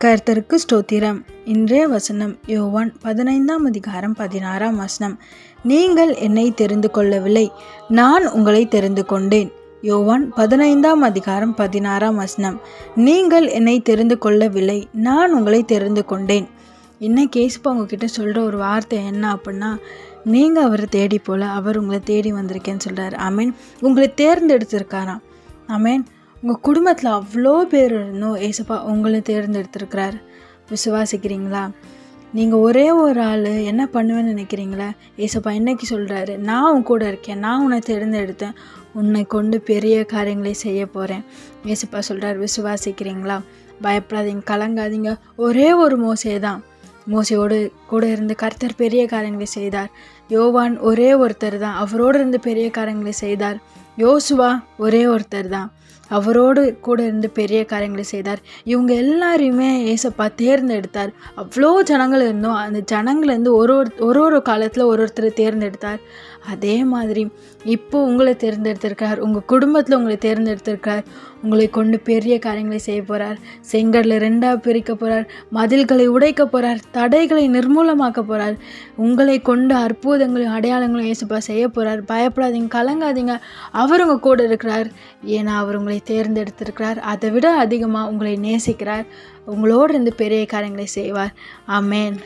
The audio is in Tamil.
கர்த்தருக்கு ஸ்தோத்திரம். இன்றைய வசனம் யோவான் 15:16. நீங்கள் என்னை தெரிந்து கொள்ளவில்லை, நான் உங்களை தெரிந்து கொண்டேன். யோவான் 15:16. நீங்கள் என்னை தெரிந்து கொள்ளவில்லை, நான் உங்களை தெரிந்து கொண்டேன். இன்னைக்கு ஏசப்பா உங்ககிட்ட சொல்கிற ஒரு வார்த்தை என்ன அப்படின்னா, நீங்கள் அவரை தேடி போல அவர் உங்களை தேடி வந்திருக்கேன்னு சொல்கிறார். ஆமேன். உங்களை தேர்ந்தெடுத்திருக்காராம். ஆமேன். உங்கள் குடும்பத்தில் அவ்வளோ பேர் இருந்தும் ஏசப்பா உங்களை தேர்ந்தெடுத்திருக்கிறார். விசுவாசிக்கிறீங்களா? நீங்கள் ஒரே ஒரு ஆள் என்ன பண்ணுவேன்னு நினைக்கிறீங்களா? ஏசப்பா இன்னைக்கு சொல்கிறாரு, நான் உன் கூட இருக்கேன், நான் உன்னை தேர்ந்தெடுத்தேன், உன்னை கொண்டு பெரிய காரியங்களை செய்ய போகிறேன். ஏசப்பா சொல்கிறார். விசுவாசிக்கிறீங்களா? பயப்படாதீங்க, கலங்காதீங்க. ஒரே ஒரு மோசே தான். மோசையோடு கூட இருந்து கர்த்தர் பெரிய காரியங்களை செய்தார். யோவான் ஒரே ஒருத்தர் தான், அவரோடு இருந்து பெரிய காரியங்களை செய்தார். யோசுவா ஒரே ஒருத்தர் தான், அவரோடு கூட இருந்து பெரிய காரியங்களை செய்தார். இவங்க எல்லாரையுமே ஏசப்பா தேர்ந்தெடுத்தார். அவ்வளோ ஜனங்கள் இருந்தோம், அந்த ஜனங்கள்லேருந்து ஒரு காலத்தில் ஒருத்தரை தேர்ந்தெடுத்தார். அதே மாதிரி இப்போ உங்களை தேர்ந்தெடுத்திருக்கார், உங்கள் குடும்பத்தில் உங்களை தேர்ந்தெடுத்திருக்கார். உங்களை கொண்டு பெரிய காரியங்களை செய்ய போகிறார். செங்கடலை 2 பிரிக்க போகிறார், மதில்களை உடைக்க போகிறார், தடைகளை நிர்மூலமாக்க போகிறார். உங்களை கொண்டு அற்புதங்களையும் அடையாளங்களும் ஏசப்பா செய்ய போகிறார். பயப்படாதீங்க, கலங்காதீங்க. அவர் உங்கள் கூட இருக்கிறார். ஏன்னா அவர் உங்களை தேர்ந்தெடுத்திருக்கிறார். அதை விட அதிகமாக உங்களை நேசிக்கிறார். உங்களோடு இருந்து பெரிய காரியங்களை செய்வார். ஆமேன்.